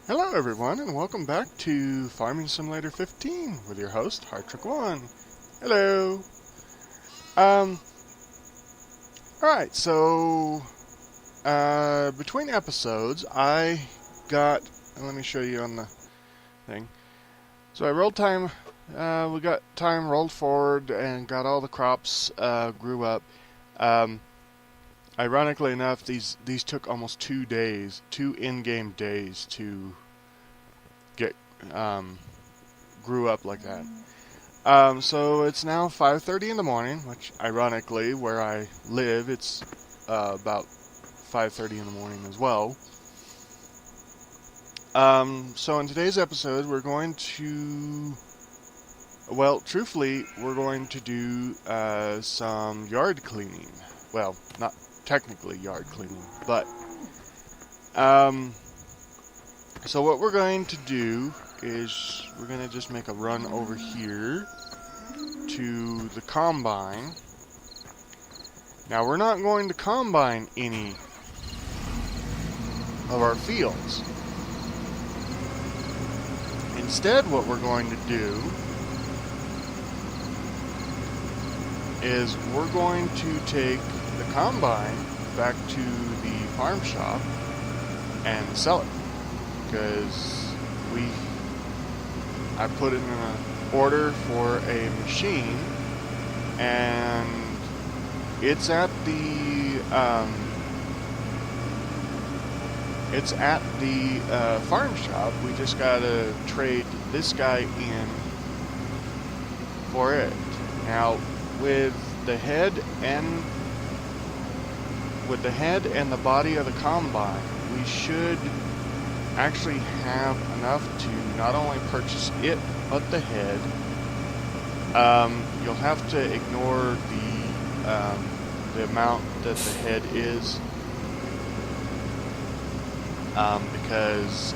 Hello everyone and welcome back to Farming Simulator 15 with your host, Hardtruck1. Hello! Um, alright, so, between episodes I got, let me show you on the thing. So I rolled time, we got time rolled forward and got all the crops, grew up. Ironically enough, these took almost 2 days, 2 in-game days to get, grew up like that. So it's now 5:30 in the morning, which ironically, where I live, it's about 5:30 in the morning as well. So in today's episode, we're going to, well, truthfully, we're going to do some yard cleaning. Well, not technically yard cleaning, but so what we're going to do is we're going to just make a run over here to the combine. Now we're not going to combine any of our fields. Instead, what we're going to do is we're going to take the combine back to the farm shop and sell it, because I put in an order for a machine, and it's at the farm shop. We just gotta trade this guy in for it. Now, with the head and the body of the combine, we should actually have enough to not only purchase it, but the head. You'll have to ignore the amount that the head is, because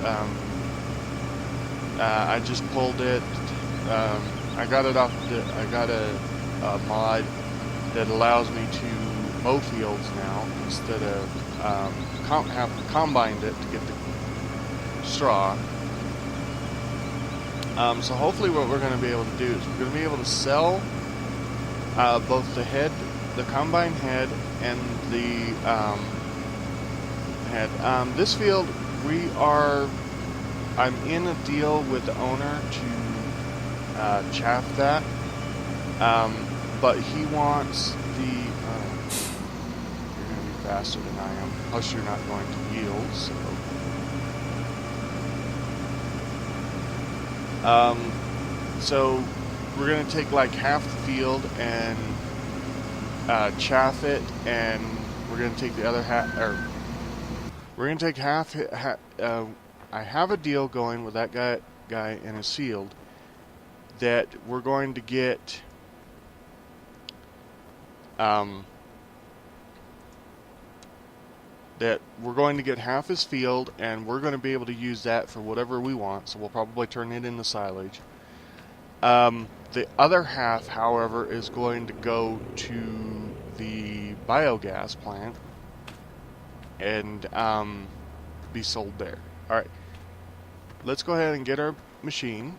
I just pulled it. I got it off. I got a mod that allows me to mow fields now instead of having combined it to get the straw. So hopefully what we're going to be able to do is we're going to be able to sell both the combine head and the head. This field, I'm in a deal with the owner to chaff that, but he wants the, you're going to be faster than I am, plus you're not going to yield, so. So we're going to take like half the field and chaff it, and we're going to take the other half, or we're going to take half. I have a deal going with that guy in his field that we're going to get half his field, and we're going to be able to use that for whatever we want, so we'll probably turn it into silage. The other half, however, is going to go to the biogas plant and be sold there. Alright, let's go ahead and get our machine.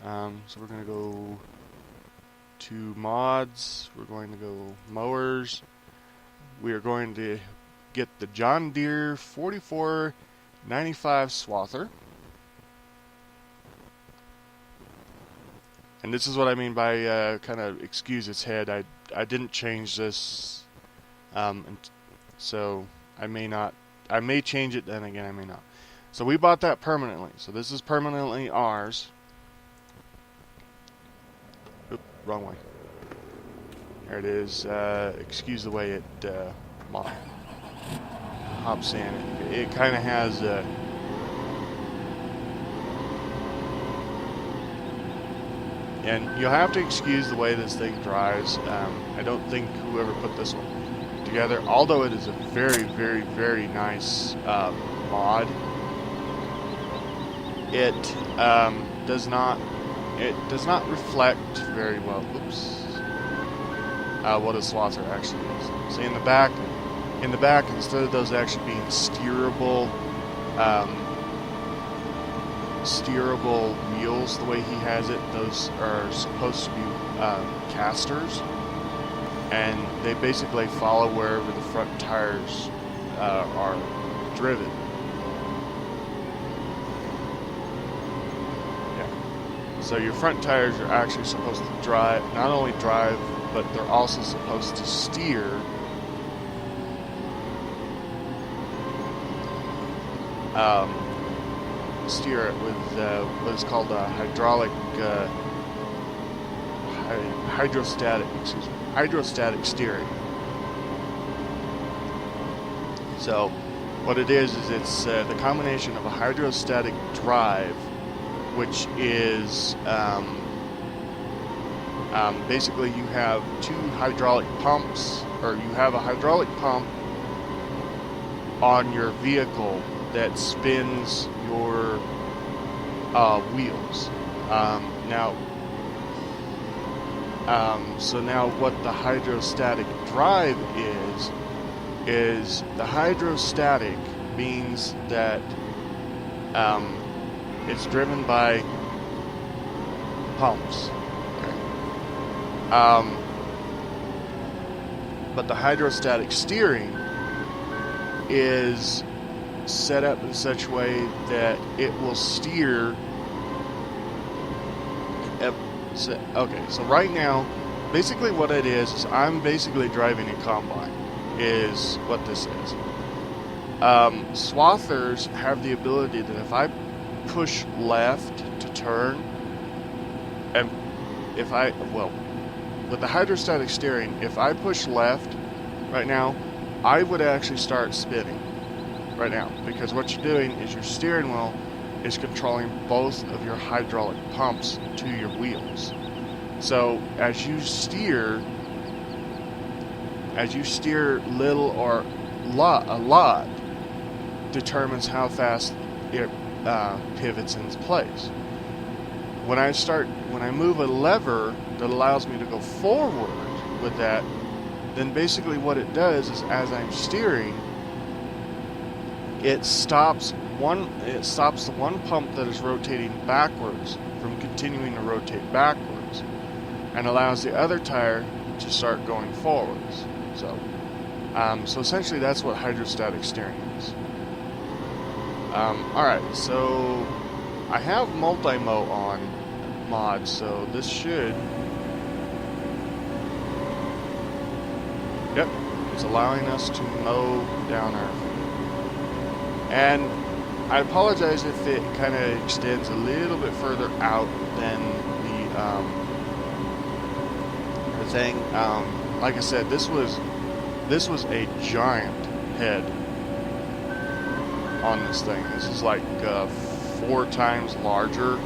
So we're going to go to mods, we're going to go mowers. We are going to get the John Deere 4495 swather. And this is what I mean by kind of excuse its head. I didn't change this, so I may change it, then again I may not. So we bought that permanently. So this is permanently ours. Oop, wrong way. There it is. Excuse the way it hops in. It kind of has and you'll have to excuse the way this thing drives. I don't think whoever put this one together, although it is a very, very, very nice mod, it does not reflect very well. Oops. What a swather actually is. See in the back, in the back, instead of those actually being steerable wheels the way he has it, those are supposed to be casters, and they basically follow wherever the front tires are driven. Yeah. So your front tires are actually supposed to drive, not only drive, but they're also supposed to steer steer it with what is called a hydrostatic steering. So what it is it's the combination of a hydrostatic drive, which is basically you have two hydraulic pumps, or you have a hydraulic pump on your vehicle that spins your wheels. So now what the hydrostatic drive is the hydrostatic means that it's driven by pumps. Okay. But the hydrostatic steering is set up in such a way that it will steer. Okay, so right now, basically what it is I'm basically driving a combine, is what this is. Swathers have the ability that if I push left to turn, and with the hydrostatic steering, if I push left right now, I would actually start spinning right now, because what you're doing is your steering wheel is controlling both of your hydraulic pumps to your wheels. So as you steer little or a lot determines how fast it pivots into place. When I move a lever that allows me to go forward with that, then basically what it does is, as I'm steering, it stops the one pump that is rotating backwards from continuing to rotate backwards, and allows the other tire to start going forwards. So essentially that's what hydrostatic steering is. Alright, so I have multi-mow on mod, so this should... Yep, it's allowing us to mow down our field. And I apologize if it kind of extends a little bit further out than the thing. Like I said, this was a giant head on this thing. This is like 4 times larger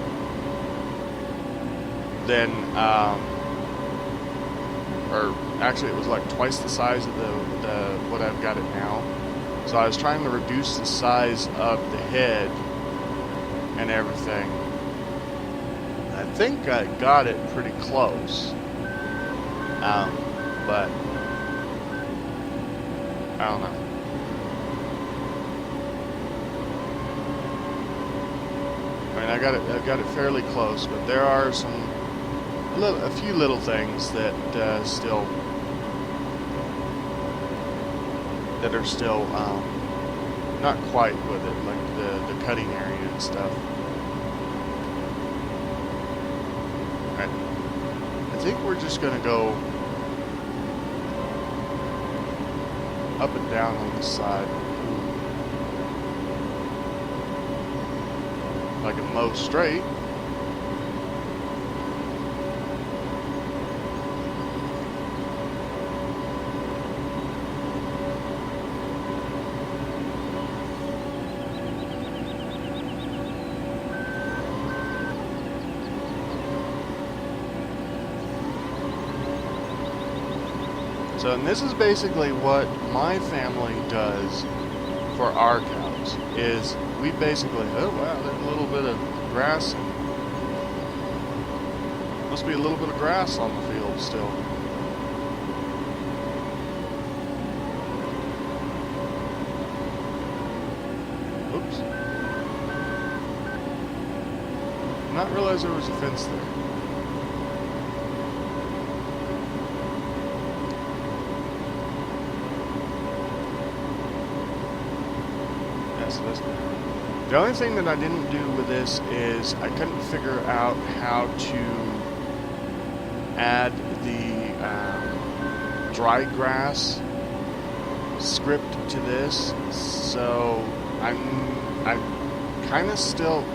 than, or actually it was like twice the size of the what I've got it now. So I was trying to reduce the size of the head and everything. I think I got it pretty close, but I don't know. I mean, I got it fairly close, but there are a few little things that are still not quite with it, like the cutting area and stuff. Alright, I think we're just gonna go up and down on this side, like a mow straight. So, and this is basically what my family does for our cows, is we basically, oh wow, there's a little bit of grass. Must be a little bit of grass on the field still. not realize there was a fence there. Yeah, so that's good. The only thing that I didn't do with this is I couldn't figure out how to add the dry grass script to this, so I'm kind of still.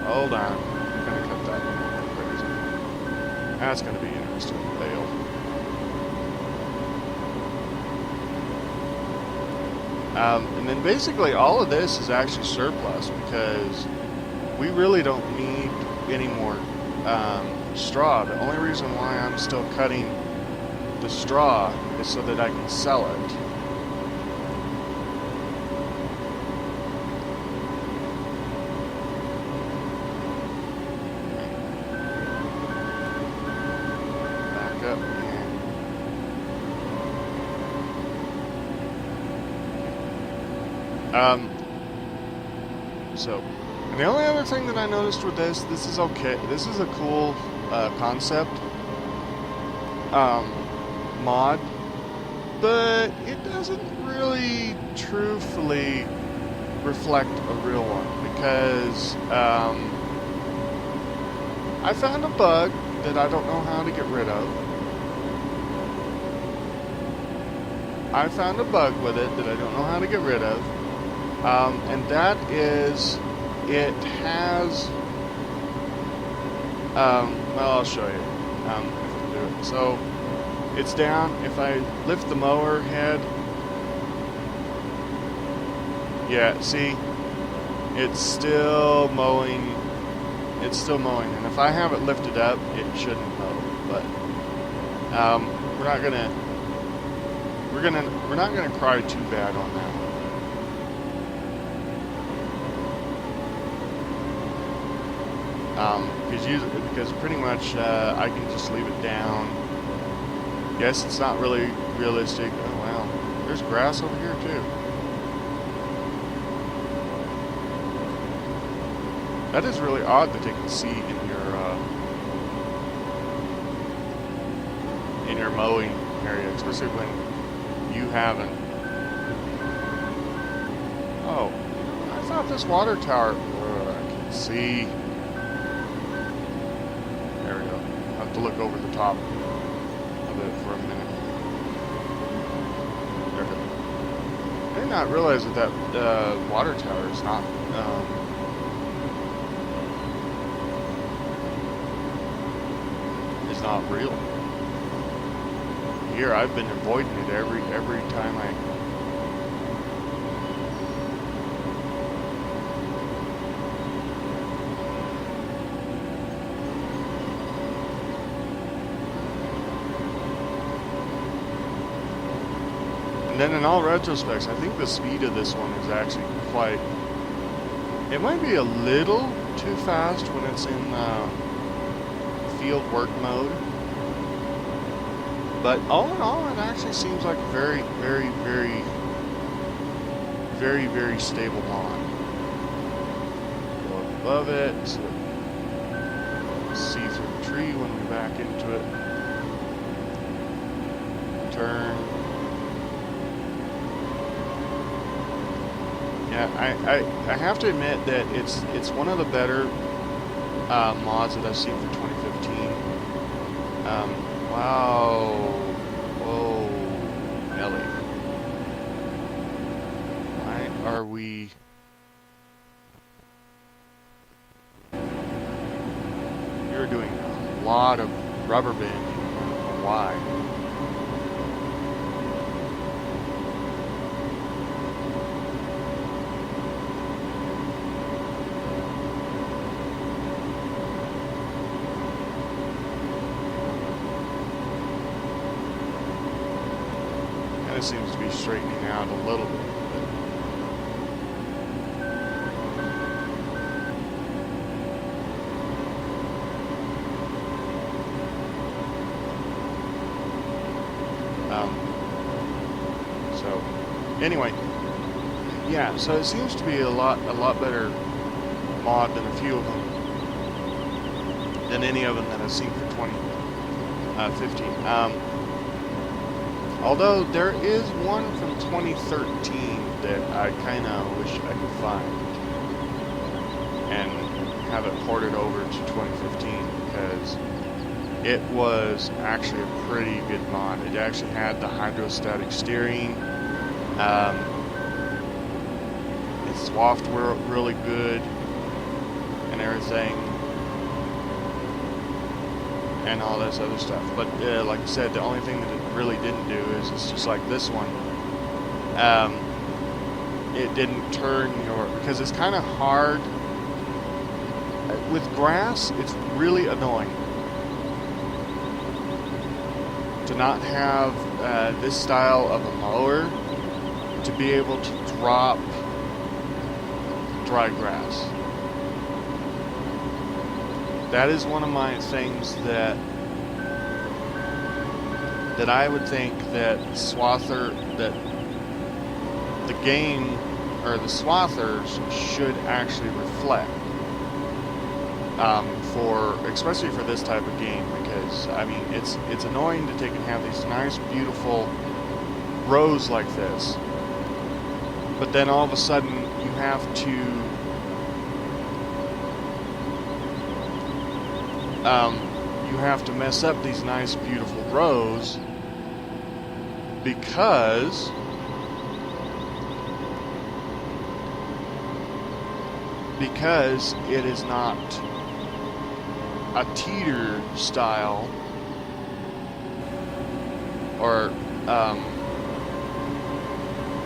Hold on, I'm gonna cut that one crazy. That's gonna be interesting. Fail. And then basically all of this is actually surplus because we really don't need any more straw. The only reason why I'm still cutting the straw is so that I can sell it. Back up and and the only other thing that I noticed with this is okay. This is a cool concept mod, but it doesn't really truthfully reflect a real one because I found a bug that I don't know how to get rid of. I found a bug with it that I don't know how to get rid of, and that is it has well, I'll show you if I can do it. So it's down. If I lift the mower head, yeah, see, it's still mowing. It's still mowing, and if I have it lifted up, it shouldn't mow. But we're not gonna cry too bad on that. Because pretty much I can just leave it down. Yes, it's not really realistic. Oh wow, there's grass over here too. That is really odd that they can see in your mowing area, especially when you haven't. Oh, I thought this water tower. I can see. There we go. I have to look over the top of it for a minute. There we go. I did not realize that water tower is not. Not real. Here I've been avoiding it every time I and then in all retrospects I think the speed of this one is actually quite, it might be a little too fast when it's in field work mode, but all in all it actually seems like a very stable mod. Go up above it so see through the tree when we back into it. Turn. Yeah, I have to admit that it's one of the better mods that I've seen for 2015. Wow. Whoa. Ellie. Why are we... You're doing a lot of rubber banding. I don't know why. Seems to be straightening out a little bit. So anyway, yeah. So it seems to be a lot better mod than a few of them. than any of them that I've seen for 2015. Although there is one from 2013 that I kind of wish I could find and have it ported over to 2015, because it was actually a pretty good mod. It actually had the hydrostatic steering. It swathed really good and everything, and all this other stuff. But like I said, the only thing that it really didn't do is it's just like this one. It didn't turn because it's kind of hard. With grass, it's really annoying to not have this style of a mower to be able to drop dry grass. That is one of my things that I would think that that the game or the swathers should actually reflect, especially for this type of game, because I mean it's annoying to take and have these nice beautiful rows like this, but then all of a sudden you have to mess up these nice beautiful rows because it is not a teeter style, or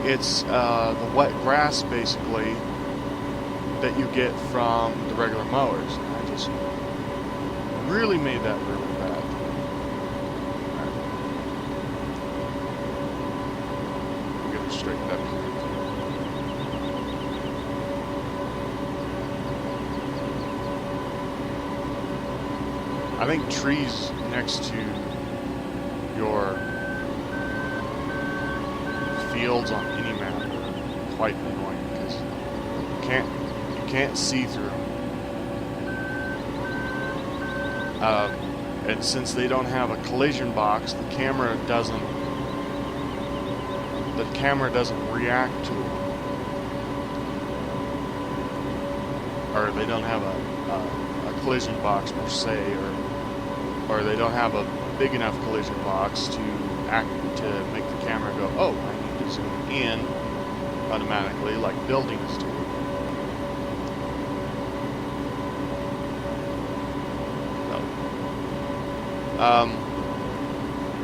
it's the wet grass basically that you get from the regular mowers. And I just really made that really bad. Right. We'll get it straightened up here. I think trees next to your fields on any map are quite annoying because you can't see through them. And since they don't have a collision box, the camera doesn't react to them, or they don't have a collision box per se, or they don't have a big enough collision box to make the camera go, oh, I need to zoom in automatically like buildings do.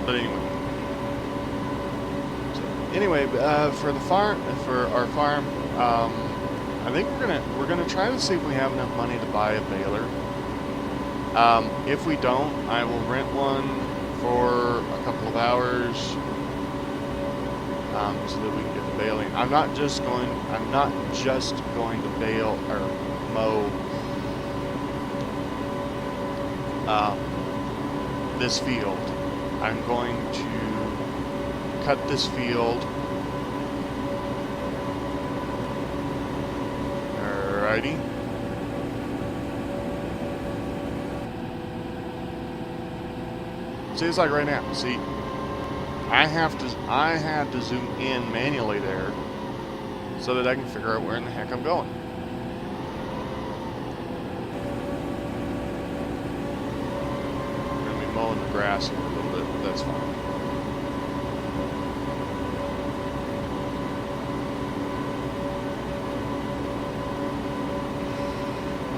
But anyway, for our farm, I think we're gonna try to see if we have enough money to buy a baler. If we don't, I will rent one for a couple of hours, so that we can get the baling. I'm not just going to bale or mow this field. I'm going to cut this field. Alrighty. See, it's like right now. See, I had to zoom in manually there so that I can figure out where in the heck I'm going. I'm gonna be mowing the grass here a little bit, but that's fine.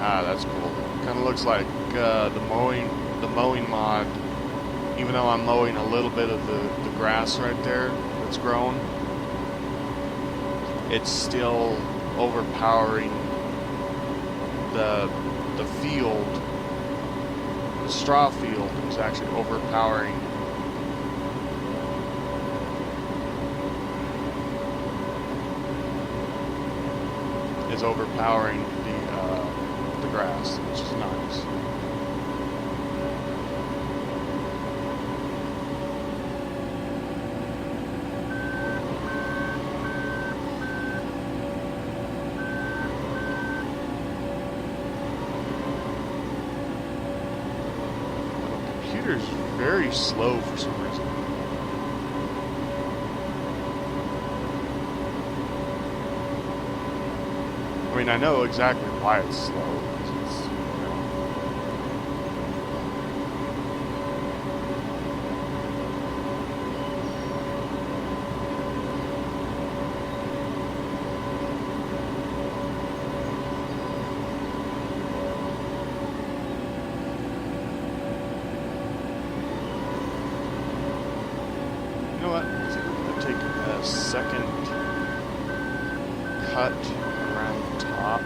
Ah, that's cool. Kind of looks like the mowing mod. Even though I'm mowing a little bit of the grass right there that's grown, it's still overpowering the field. The straw field is actually overpowering the grass, which is nice. computer's very slow for some reason. I mean, I know exactly why it's slow. Second cut around the top.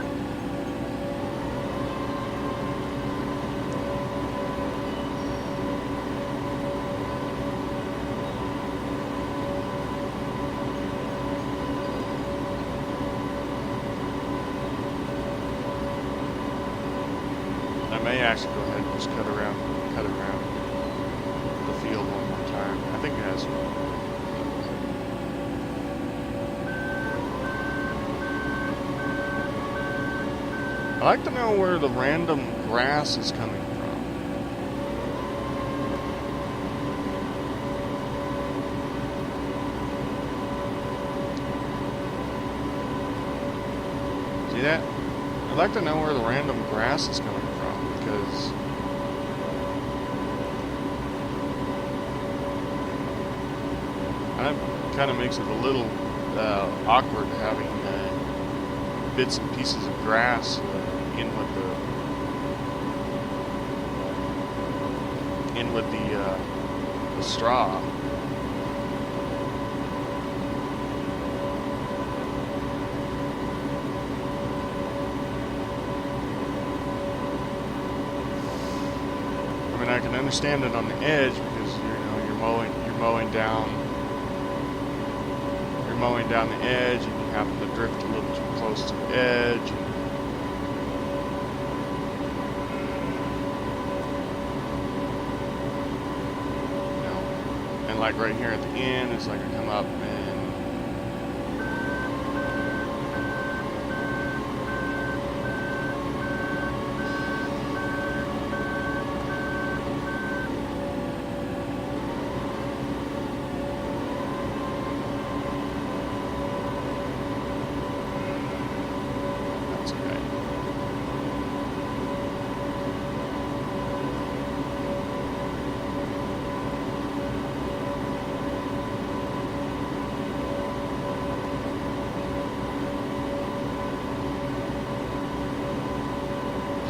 I may actually go ahead and just cut around the field one more time. I think it has. I'd like to know where the random grass is coming from. See that? I'd like to know where the random grass is coming from, because that kind of makes it a little awkward having bits and pieces of grass in with the straw. I mean, I can understand it on the edge because you're mowing down the edge, and you happen to drift a little too close to the edge. And like right here at the end, it's like I come up and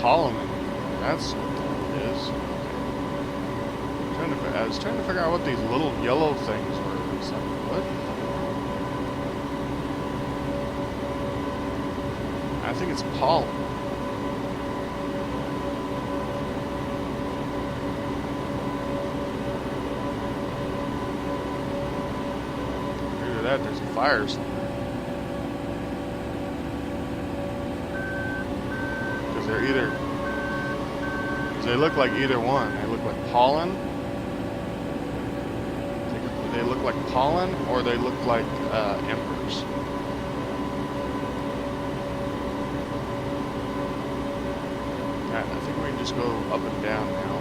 pollen. That's what that is. I was trying to figure out what these little yellow things were. It's like, what? I think it's pollen. Look at that, there's a fire somewhere. They're they look like either one. They look like pollen. They look like pollen, or they look like embers. Alright, I think we can just go up and down now.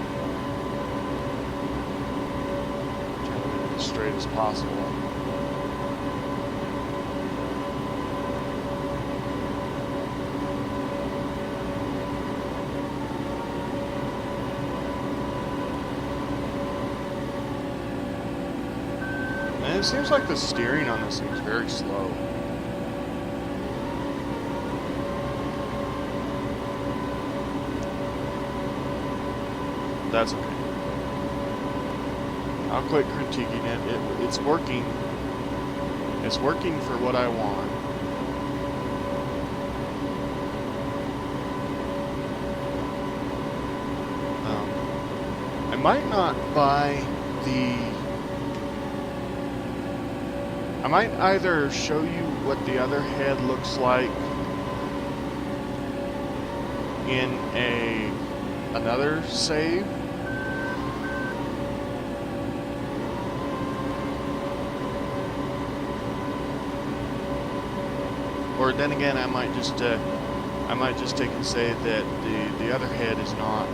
Trying to make it as straight as possible. It seems like the steering on this thing is very slow. That's okay. I'll quit critiquing it. It's working. It's working for what I want. I might not buy the... I might either show you what the other head looks like in another save, or then again I might just I might just take and say that the other head is not,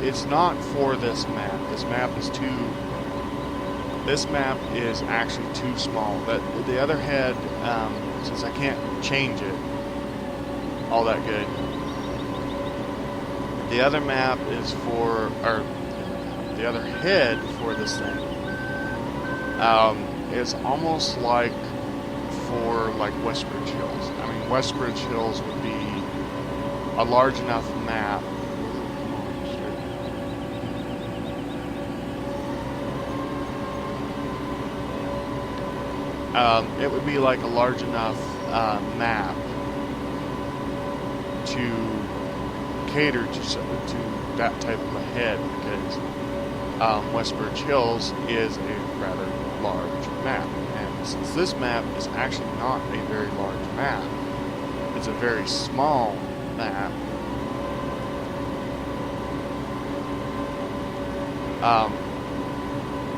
it's not for this map. This map is too, this map is actually too small. But the other head, since I can't change it all that good, the other map is for, or the other head for this thing, is almost like for like Westbridge Hills. I mean, Westbridge Hills would be a large enough map. It would be like a large enough map to cater to that type of a head, because Westbridge Hills is a rather large map. And since this map is actually not a very large map, it's a very small map,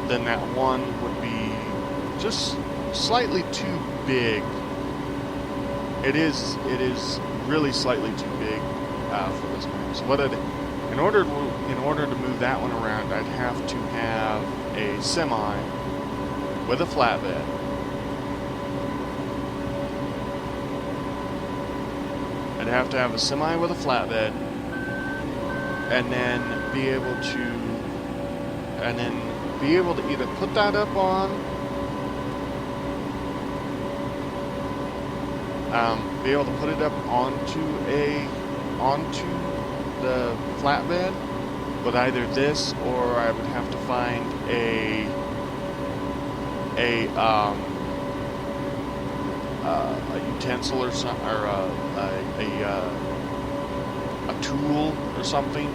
then that one would be just slightly too big. It is really slightly too big for this map. So in order to move that one around, I'd have to have a semi with a flatbed. I'd have to have a semi with a flatbed, and then be able to either put that up on, be able to put it up onto the flatbed with either this, or I would have to find a utensil or something, or a tool or something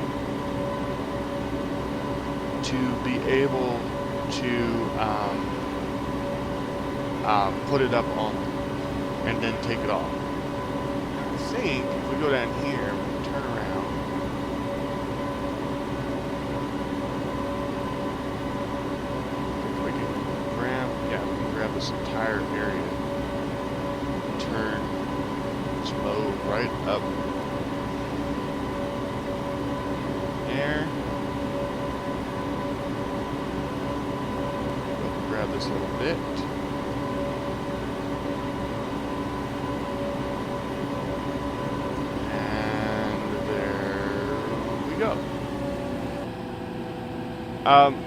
to be able to put it up on and then take it off. I think if we go down here, we can turn around. If we can grab this entire area, turn this bow right up there. Grab this little bit.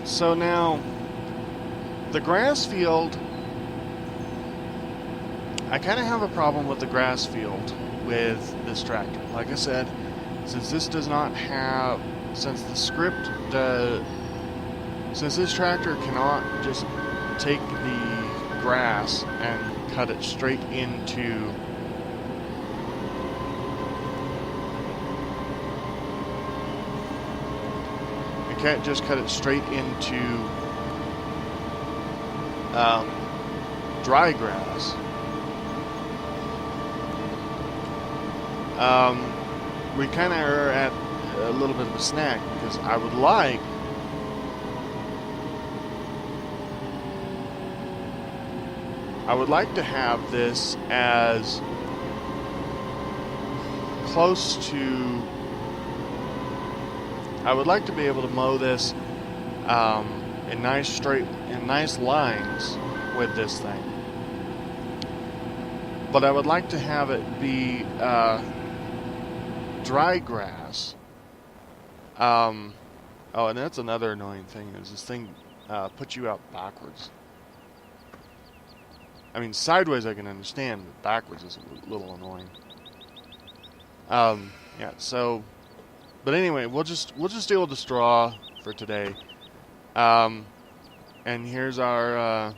So now, the grass field, I kind of have a problem with the grass field with this tractor. Like I said, since this does not have, since the script, since this tractor cannot just take the grass and cut it straight into can't just cut it straight into dry grass. We kind of are at a little bit of a snag, because I would like to have this as close to, I would like to be able to mow this in nice lines with this thing. But I would like to have it be dry grass. Oh, and that's another annoying thing, is this thing puts you out backwards. I mean, sideways I can understand, but backwards is a little annoying. Yeah, so, but anyway, we'll just deal with the straw for today. And here's our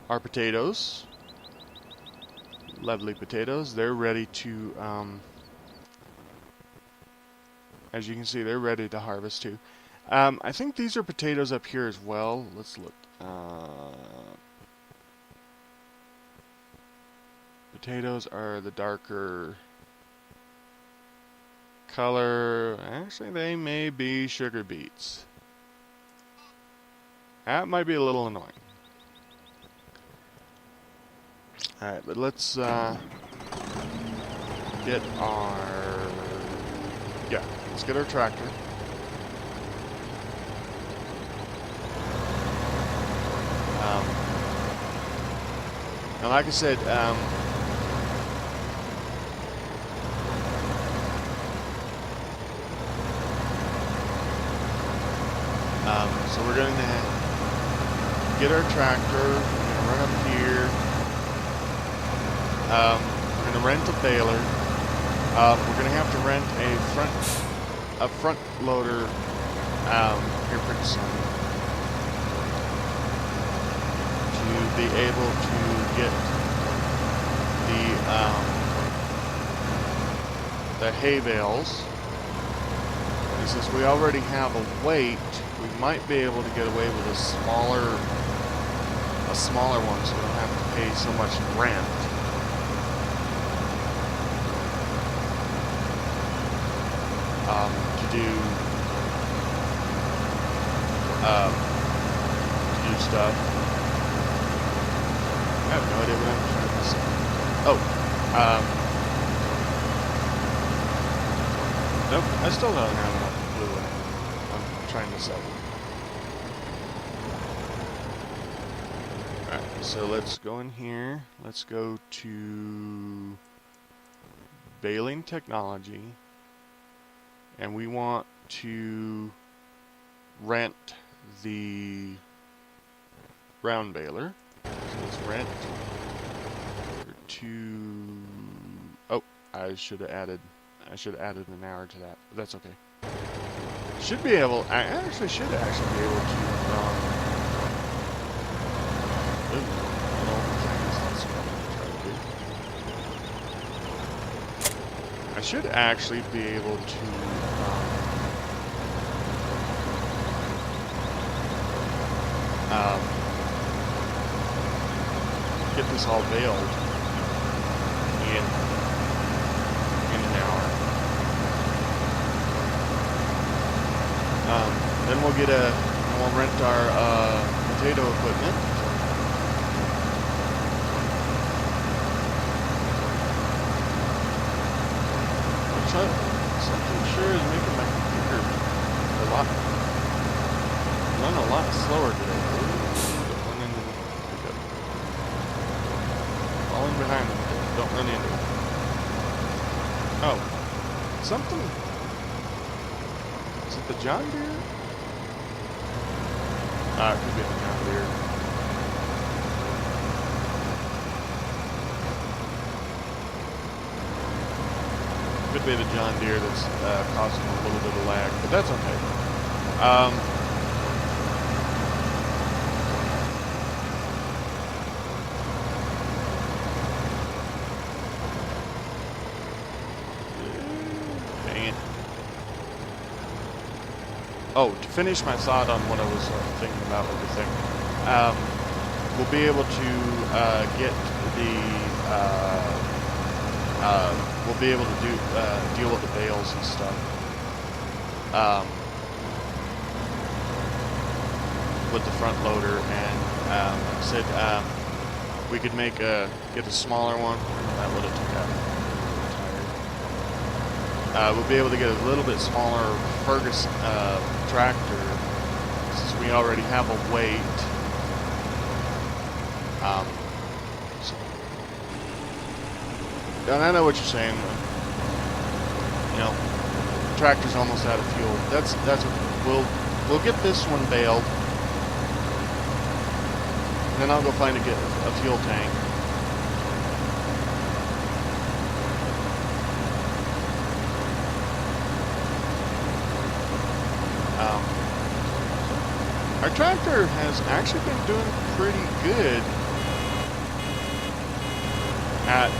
potatoes. Lovely potatoes. They're ready to, as you can see, they're ready to harvest too. I think these are potatoes up here as well. Let's look. Potatoes are the darker color. Actually, they may be sugar beets. That might be a little annoying. Alright, but let's get our... Yeah, let's get our tractor. And like I said, so we're going to get our tractor. We're going to run up here. We're going to rent a baler. We're going to have to rent a front loader here pretty soon to be able to get the hay bales. And since we already have a weight, we might be able to get away with a smaller one, so we don't have to pay so much rent. To do stuff. I have no idea what I'm trying to say. Oh, nope, I still don't have enough blue I'm trying to sell. Alright, so let's go in here. Let's go to baling technology. And we want to rent the round baler. So let's rent for 2. Oh, I should have added an hour to that, but that's okay. Should be able. I actually should be able to. I should actually be able to. Get this all baled in an hour. Then we'll rent our potato equipment. Something sure is making my computer run a lot slower today. Falling behind them. Don't run into it. Oh. Something. Is it the John Deere? It could be the John Deere. Could be the John Deere that's causing a little bit of lag, but that's okay. Oh, to finish my thought on what I was thinking about with the thing, we'll be able to get the, we'll be able to deal with the bales and stuff, with the front loader, and like I said, we could get a smaller one. That would have took out. We'll be able to get a little bit smaller Ferguson tractor, since we already have a weight. So, and I know what you're saying. You know, the tractor's almost out of fuel. That's what we'll get this one baled, and then I'll go find a fuel tank. Our tractor has actually been doing pretty good at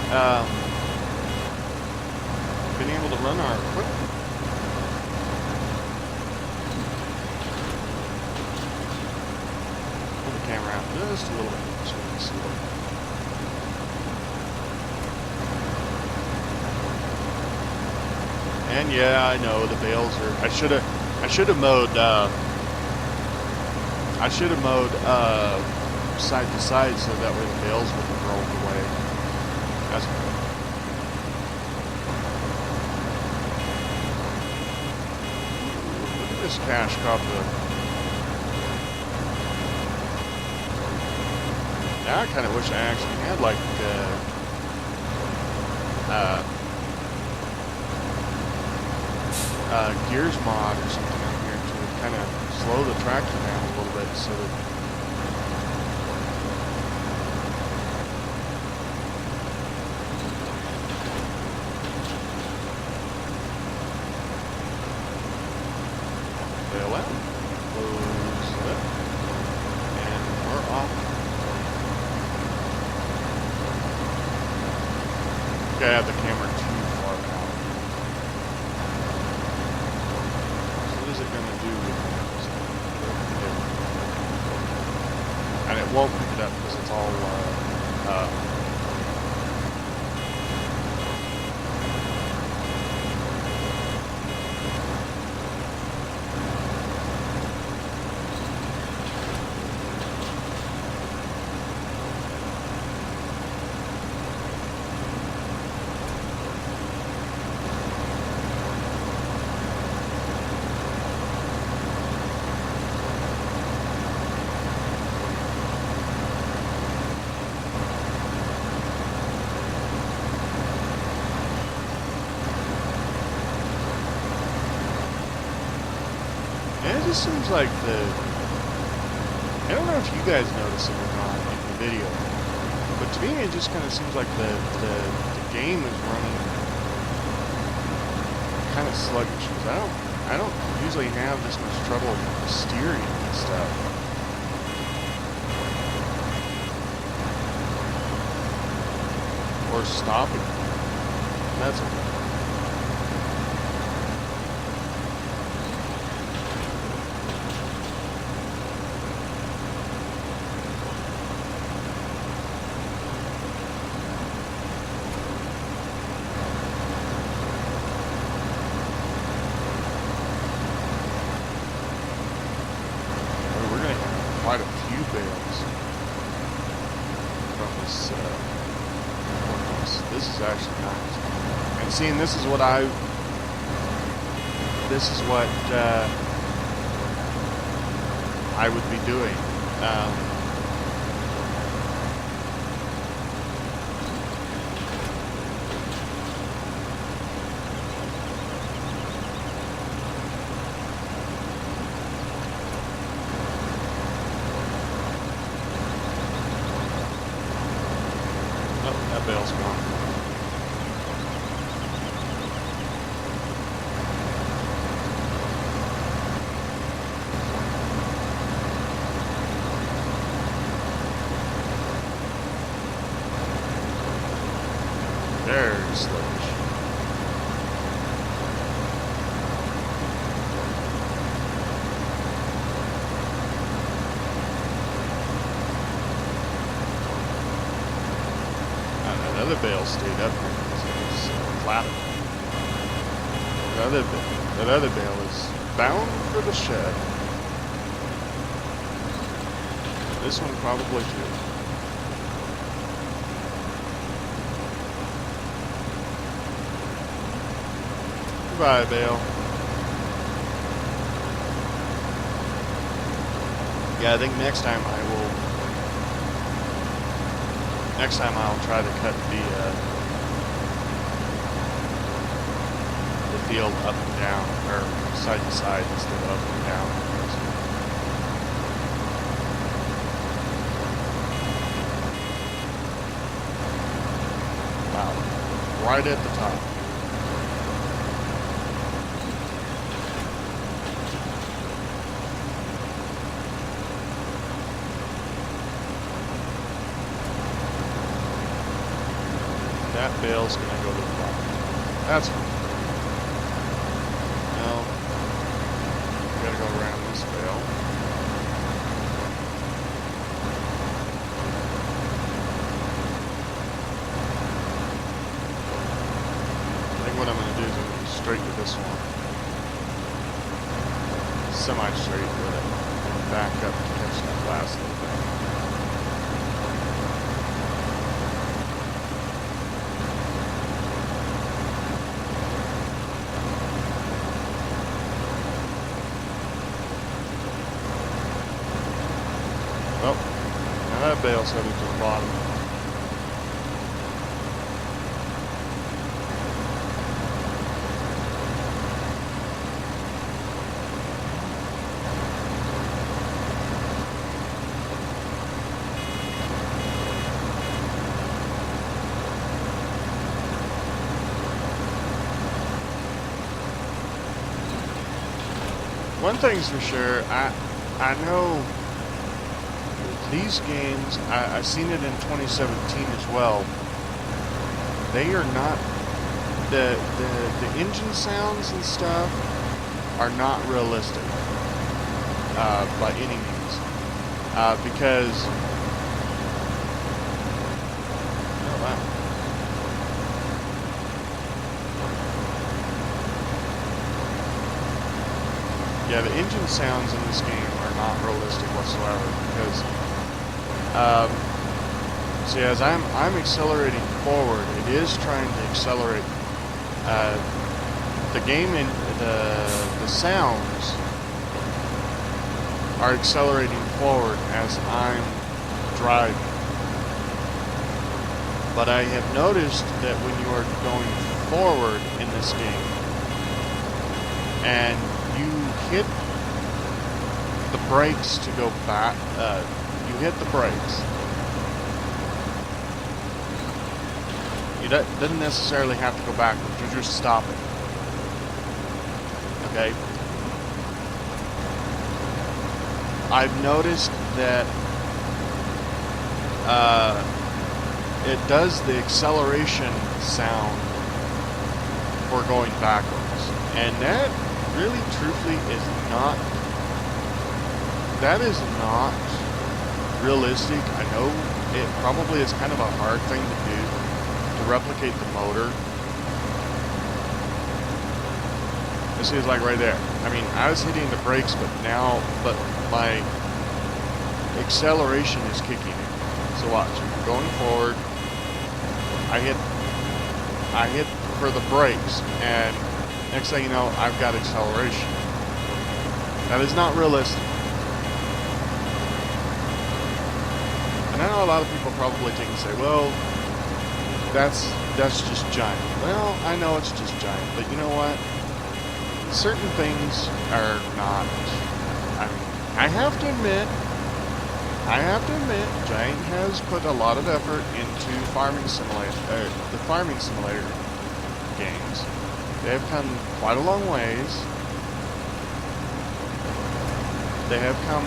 being able to run our equipment. Pull the camera out just a little bit so we can see it. And yeah, I know the bales are. I should have mowed. I should have mowed side to side so that way the bales wouldn't roll away. That's good. This cache crop the... Now I kind of wish I actually had like gears mod or something in here to kind of slow the tractor down a little bit so that bail out, close it, and we're off. Okay, I have the camera too far out. So what is it going to do with it? And it won't pick it up because it's all it just seems like I don't know if you guys notice it or not in the video, but to me it just kind of seems like the game is running kind of sluggish, because I don't usually have this much trouble with steering and stuff. Or stopping. That's okay. Quite a few bales from this this is actually nice. And seeing this is what I would be doing. That bale's gone. There's sluggish. Another bale stayed up here because it was flat. That other bale is bound for the shed. This one probably too. Goodbye, bale. Yeah, I think next time I'll try to cut the field up and down, or side to side instead of up and down. Wow, right at the top. That bale's gonna go to the bottom. That's fine. Now, we gotta go around this bale. I think what I'm gonna do is I'm gonna go straight to this one. Semi-straight with it. And back up to catch that last little bit. Oh, now that bale's headed to the bottom. One thing's for sure, I know these games, I've seen it in 2017 as well, they are not, the engine sounds and stuff are not realistic by any means. Because, oh wow. Yeah, the engine sounds in this game are not realistic whatsoever because, see, as I'm accelerating forward, it is trying to accelerate. The game and the sounds are accelerating forward as I'm driving. But I have noticed that when you are going forward in this game and you hit the brakes to go back, you hit the brakes. You doesn't necessarily have to go backwards, you're just stopping. Okay? I've noticed that it does the acceleration sound for going backwards. And that really, truthfully, that is not realistic. I know it probably is kind of a hard thing to do, to replicate the motor. This is like right there. I mean, I was hitting the brakes, but my acceleration is kicking in. So watch, I'm going forward, I hit for the brakes, and next thing you know, I've got acceleration. That is not realistic. And I know a lot of people probably take and say, well, that's just giant. Well, I know it's just giant, but you know what? Certain things are not. I mean, I have to admit, Giant has put a lot of effort into the farming simulator games. They have come quite a long ways. They have come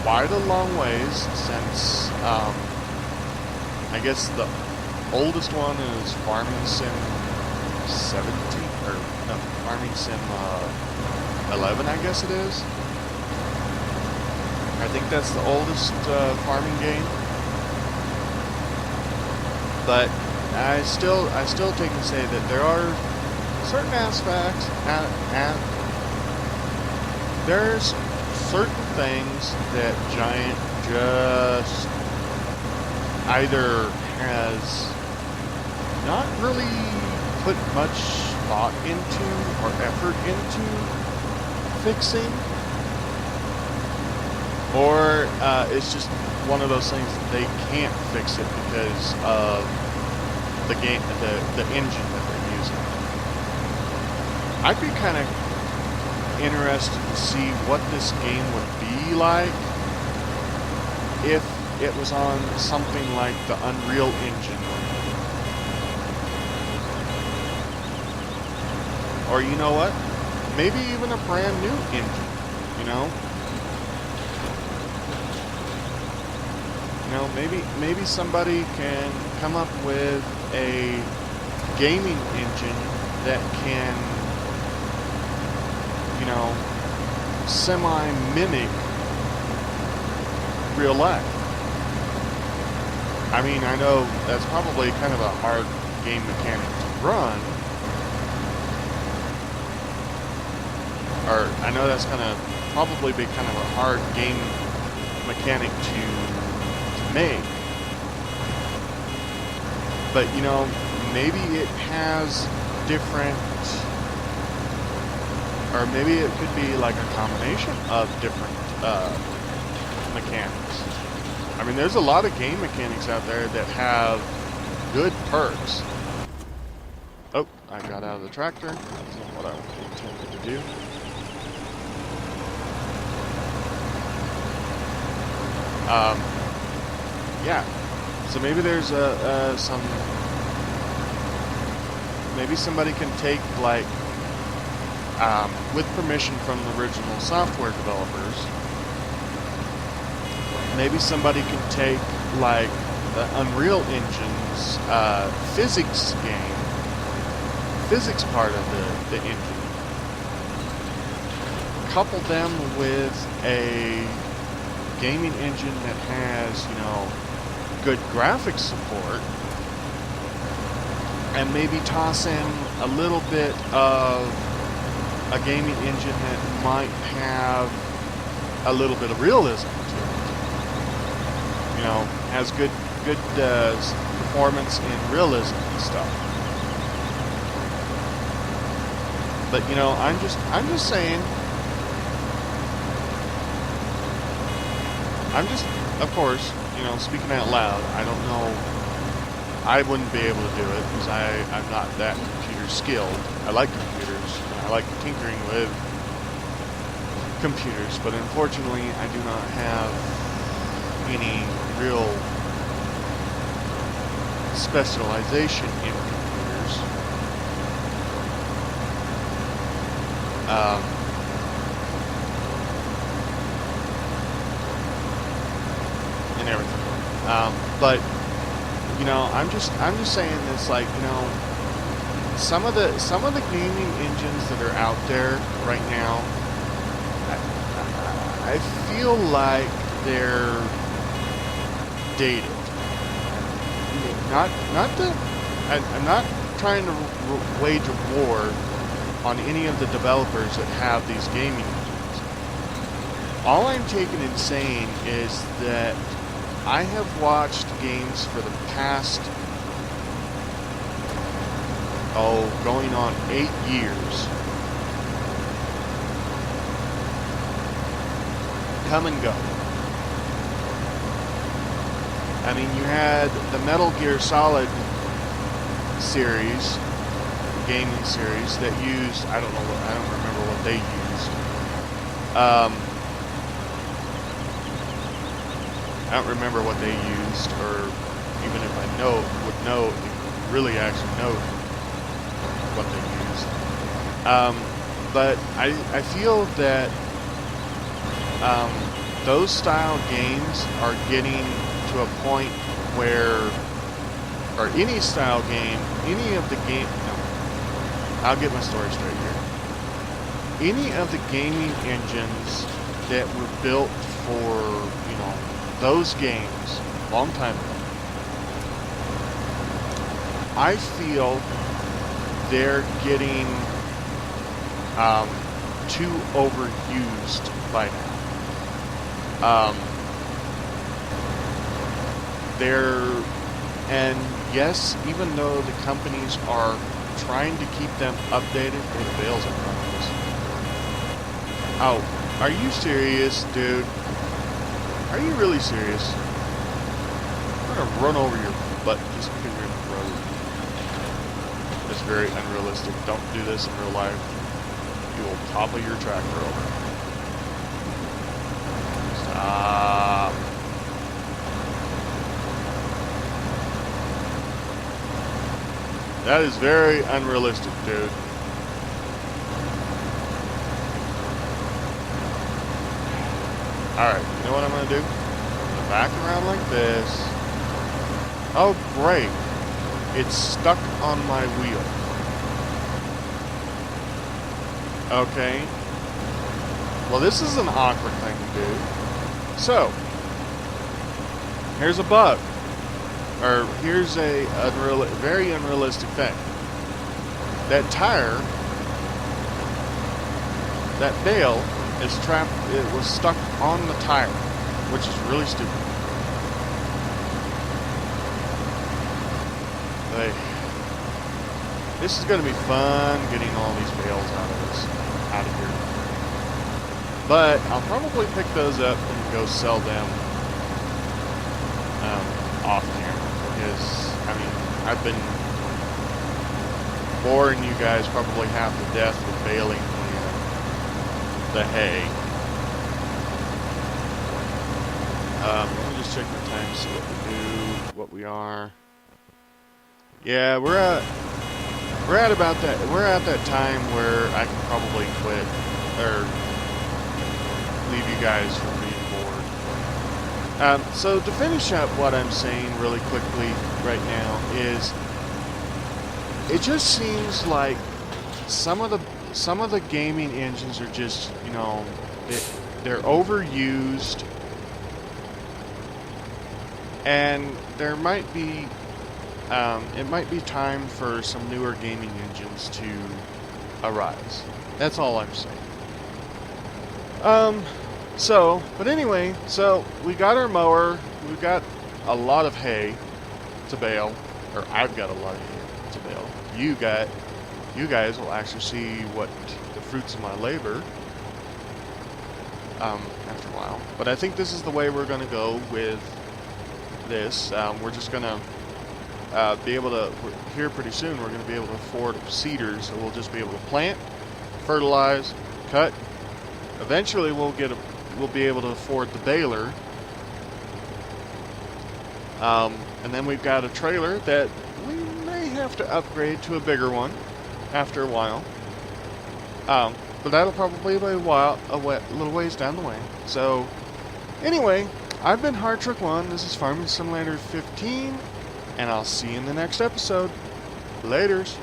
quite a long ways since, I guess the oldest one is Farming Sim 17, or no, Farming Sim 11, I guess it is. I think that's the oldest farming game. But I still take and say that there are certain aspects, there's certain things that Giant just either has not really put much thought into or effort into fixing, or it's just one of those things that they can't fix it because of the game, the engine that they're using. I'd be kind of interested to see what this game would be like if it was on something like the Unreal Engine. Or you know what? Maybe even a brand new engine, you know? You know, maybe somebody can come up with a gaming engine that can, you know, semi-mimic real life. I mean, I know that's probably kind of a hard game mechanic to run. Or, I know that's gonna probably be kind of a hard game mechanic to make. But, you know, maybe it has different, or maybe it could be like a combination of different mechanics. I mean, there's a lot of game mechanics out there that have good perks. Oh, I got out of the tractor. That's not what I intended to do. Yeah. So maybe there's maybe somebody can take, like, with permission from the original software developers, maybe somebody can take, like, the Unreal Engine's physics part of the engine, couple them with a gaming engine that has, you know, good graphics support, and maybe toss in a little bit of a gaming engine that might have a little bit of realism to it. You know, has good performance in realism and stuff. But you know, I'm just saying. Of course, you know, speaking out loud, I don't know, I wouldn't be able to do it because I'm not that computer skilled. I like computers, and I like tinkering with computers, but unfortunately I do not have any real specialization in computers. And everything. But you know, I'm just saying this, like, you know, some of the gaming engines that are out there right now, I feel like they're dated. I'm not trying to wage a war on any of the developers that have these gaming engines. All I'm taking and saying is that I have watched games for the past, going on 8 years, come and go. I mean, you had the Metal Gear Solid series, gaming series, that used, I don't remember what they used. I don't remember what they used, or even if I would know, really actually know what they used. But I feel that those style games are getting to a point where, or any style game, any of the game, no, I'll get my story straight here. Any of the gaming engines that were built for, you know, those games a long time ago, I feel they're getting too overused by now. And yes, even though the companies are trying to keep them updated, it fails at times. Oh, are you serious, dude? Are you really serious? I'm gonna run over your butt just because you're in the road. It's very unrealistic. Don't do this in real life. You will topple your tractor over. Stop. That is very unrealistic, dude. Alright, you know what I'm going to do? I'm going to back around like this. Oh, great. It's stuck on my wheel. Okay. Well, this is an awkward thing to do. So, here's a bug. Or, here's a very unrealistic thing. That tire, that bale, is trapped, it was stuck on the tire, which is really stupid. This is going to be fun getting all these bales out of here. But I'll probably pick those up and go sell them I've been boring you guys probably half to death with baling the hay. Let me just check my time, see what we do, what we are. Yeah, we're at about that. We're at that time where I can probably quit or leave you guys from being bored. So to finish up what I'm saying really quickly right now is, it just seems like some of the gaming engines are just, you know, they're overused, and there might be it might be time for some newer gaming engines to arise. That's all I'm saying. But anyway, so we got our mower, we've got a lot of hay to bale, or I've got a lot of hay to bale. You guys will actually see what the fruits of my labor after a while. But I think this is the way we're going to go with this. We're just going to be able to, here pretty soon, we're going to be able to afford seeders, so we'll just be able to plant, fertilize, cut. Eventually we'll be able to afford the baler. And then we've got a trailer that we may have to upgrade to a bigger one after a while. But that'll probably be a little ways down the way. So, anyway, I've been Hardtruck1. This is Farming Simulator 15, and I'll see you in the next episode. Laters.